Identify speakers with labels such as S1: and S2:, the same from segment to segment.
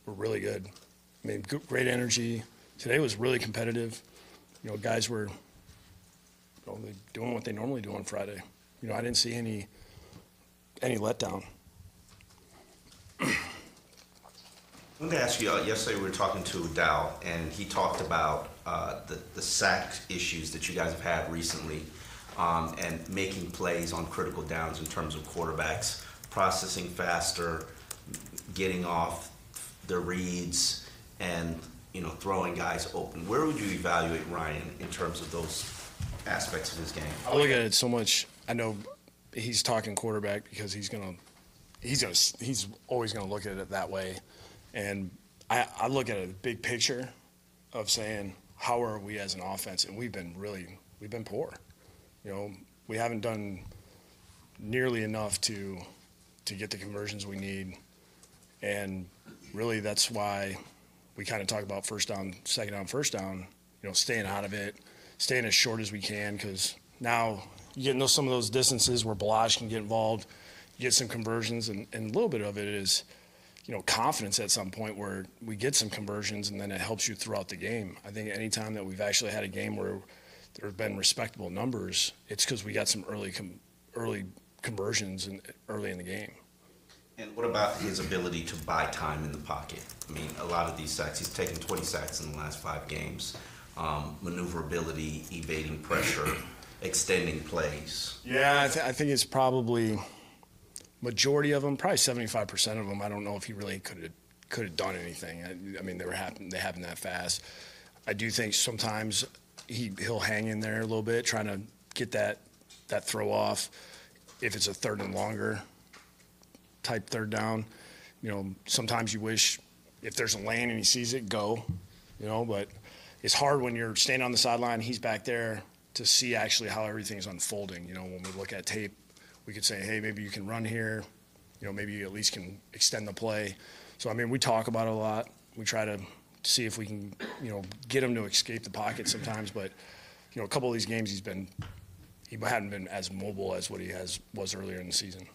S1: were really good. I mean, great energy. Today was really competitive. Guys were doing what they normally do on Friday. I didn't see any letdown.
S2: I wanted to ask you, yesterday we were talking to Dow, and he talked about the sack issues that you guys have had recently, and making plays on critical downs in terms of quarterbacks, processing faster, getting off the reads, and throwing guys open. Where would you evaluate Ryan in terms of those aspects of his game?
S1: I look at it so much. I know he's talking quarterback because he's always gonna look at it that way, and I look at it a big picture of saying how are we as an offense, and we've been poor. We haven't done nearly enough to get the conversions we need, and really that's why we kind of talk about first down, second down, first down. Staying out of it, staying as short as we can, because now you get some of those distances where Balazs can get involved, you get some conversions, and a little bit of it is, confidence at some point where we get some conversions, and then it helps you throughout the game. I think any time that we've actually had a game where there have been respectable numbers, it's because we got some early conversions early in the game.
S2: And what about his ability to buy time in the pocket? I mean, a lot of these sacks, he's taken 20 sacks in the last 5 games. Maneuverability, evading pressure, extending plays.
S1: Yeah, I think it's probably majority of them, probably 75% of them. I don't know if he really could have done anything. I mean, they happen that fast. I do think sometimes he'll hang in there a little bit, trying to get that throw off. If it's a third and longer type third down, sometimes you wish if there's a lane and he sees it, go, but it's hard when you're standing on the sideline, he's back there to see actually how everything's unfolding. When we look at tape, we could say, hey, maybe you can run here, maybe you at least can extend the play. So, I mean, we talk about it a lot. We try to see if we can, get him to escape the pocket sometimes, but, a couple of these games he hadn't been as mobile as what he was earlier in the season.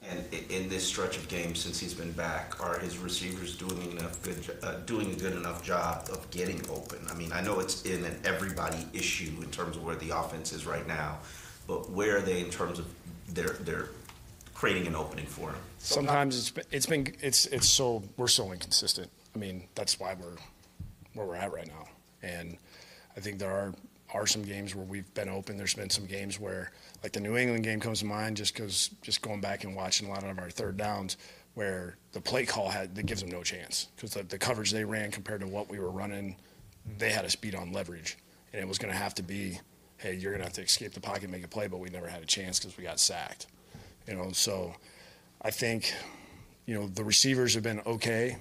S2: And in this stretch of games since he's been back, are his receivers doing a good enough job of getting open? I mean, I know it's in an everybody issue in terms of where the offense is right now, but where are they in terms of their creating an opening for him?
S1: Sometimes we're so inconsistent. I mean, that's why we're where we're at right now. And I think there are some games where we've been open. There's been some games where, like the New England game comes to mind, just going back and watching a lot of our third downs, where the play call that gives them no chance, because the coverage they ran compared to what we were running, they had us beat on leverage, and it was going to have to be, hey, you're going to have to escape the pocket and make a play, but we never had a chance because we got sacked. So I think the receivers have been okay.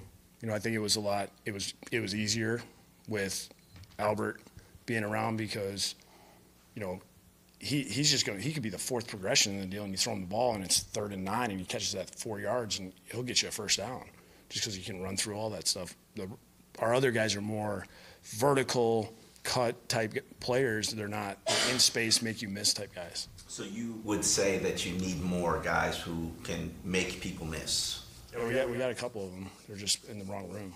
S1: I think it was easier with Albert being around, because he could be the fourth progression in the deal, and you throw him the ball and it's 3rd and 9 and he catches that 4 yards and he'll get you a first down just because he can run through all that stuff. Our other guys are more vertical cut type players. They're not in space, make you miss type guys.
S2: So you would say that you need more guys who can make people miss?
S1: Yeah, we got a couple of them. They're just in the wrong room.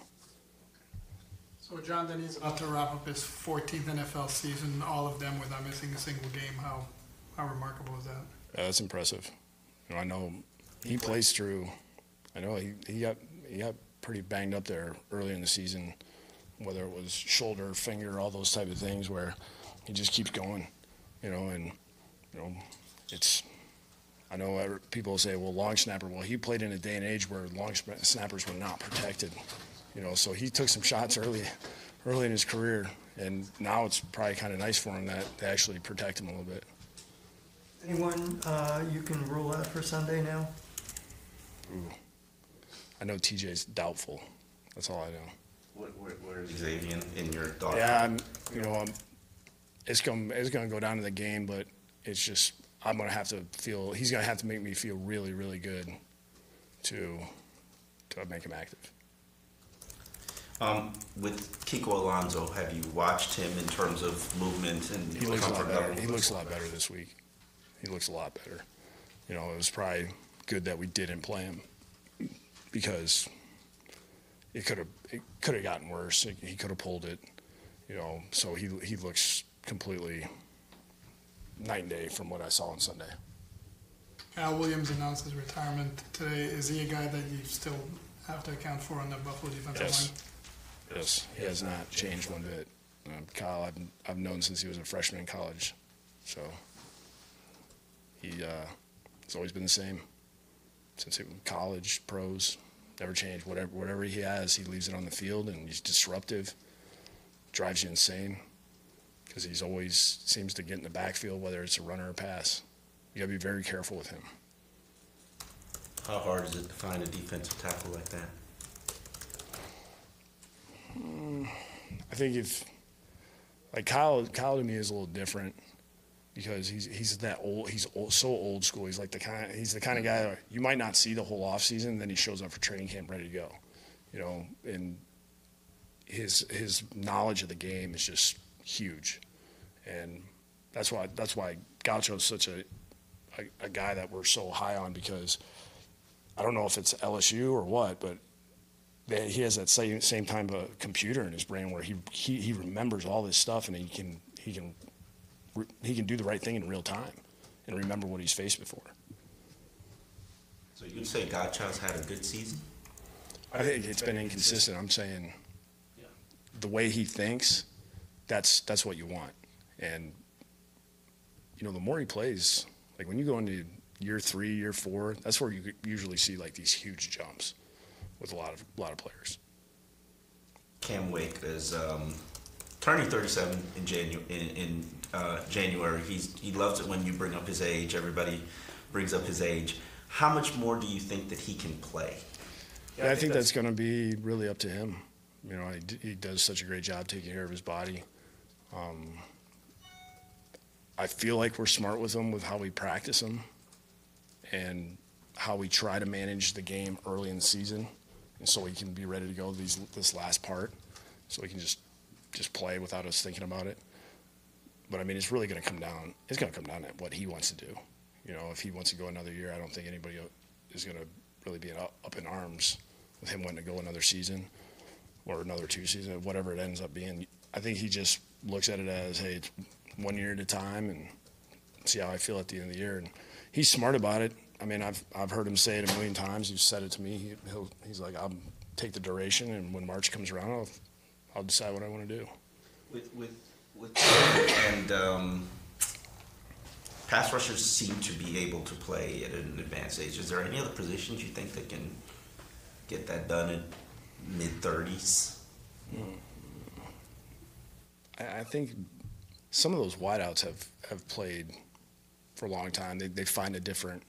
S3: So John Denny's about to wrap up his 14th NFL season, all of them without missing a single game. How remarkable is that?
S1: That's impressive. I know he plays through. I know he got pretty banged up there early in the season, whether it was shoulder, finger, all those type of things, where he just keeps going, it's. I know people say, well, long snapper. Well, he played in a day and age where long snappers were not protected. So he took some shots early in his career, and now it's probably kind of nice for him that they actually protect him a little bit.
S4: Anyone you can rule out for Sunday now?
S1: Ooh. I know TJ's doubtful. That's all I know.
S2: Where is Xavier in your thought?
S1: Yeah, it's going to go down to the game, but it's just I'm going to have to feel – he's going to have to make me feel really, really good to make him active.
S2: With Kiko Alonso, have you watched him in terms of movement and
S1: he looks
S2: comfort
S1: a lot better.
S2: level?
S1: He looks a lot better this week. He looks a lot better. It was probably good that we didn't play him, because it could have gotten worse. He could have pulled it, you know. So he looks completely night and day from what I saw on Sunday.
S3: Al Williams announced his retirement today. Is he a guy that you still have to account for on the Buffalo defensive line?
S1: Yes, he has not changed one bit. Kyle, I've known since he was a freshman in college, so he's always been the same since college, pros, never changed. Whatever he has, he leaves it on the field, and he's disruptive, drives you insane, because he's always seems to get in the backfield, whether it's a run or a pass. You gotta be very careful with him.
S2: How hard is it to find a defensive tackle like that?
S1: I think if, like Kyle to me is a little different because he's that old. He's so old school. He's like the kind of guy that you might not see the whole offseason, then he shows up for training camp ready to go. You know, and his knowledge of the game is just huge, and that's why Gaucho is such a guy that we're so high on, because I don't know if it's LSU or what, but he has that same type of computer in his brain where he remembers all this stuff, and he can do the right thing in real time and remember what he's faced before.
S2: So you'd say Gaucho's had a good season?
S1: I think it's been inconsistent. I'm saying the way he thinks, that's what you want. And, you know, the more he plays, like when you go into year 3, year 4, that's where you usually see like these huge jumps with a lot of players.
S2: Cam Wake is turning 37 in January. He loves it when you bring up his age. Everybody brings up his age. How much more do you think that he can play?
S1: Yeah, I think that's going to be really up to him. You know, he does such a great job taking care of his body. I feel like we're smart with him with how we practice him and how we try to manage the game early in the season, and so he can be ready to go this last part, so he can just play without us thinking about it. But I mean, it's really going to come down. It's going to come down to what he wants to do. You know, if he wants to go another year, I don't think anybody is going to really be up in arms with him wanting to go another season or another 2 seasons, whatever it ends up being. I think he just looks at it as, hey, it's 1 year at a time and see how I feel at the end of the year. And he's smart about it. I mean, I've heard him say it a million times. He's said it to me. He's like, I'll take the duration, and when March comes around, I'll decide what I want to do.
S2: And pass rushers seem to be able to play at an advanced age. Is there any other positions you think that can get that done in mid-30s?
S1: I think some of those wideouts have played for a long time. They find a different,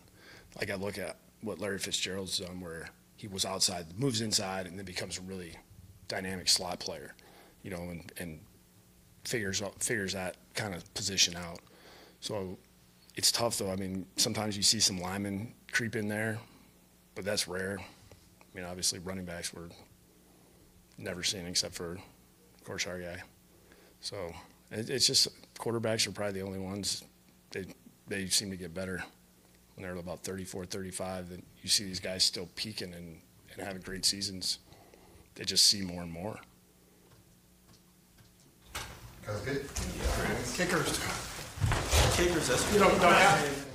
S1: like I look at what Larry Fitzgerald's done, where he was outside, moves inside, and then becomes a really dynamic slot player, you know, and figures that kind of position out. So it's tough, though. I mean, sometimes you see some linemen creep in there, but that's rare. I mean, obviously running backs were never seen except for, of course, our guy. So it's just quarterbacks are probably the only ones. They seem to get better when they're about 34, 35. Then you see these guys still peaking and having great seasons. They just see more and more.
S5: That's good.
S3: Kickers.
S2: Kickers, that's
S3: You don't have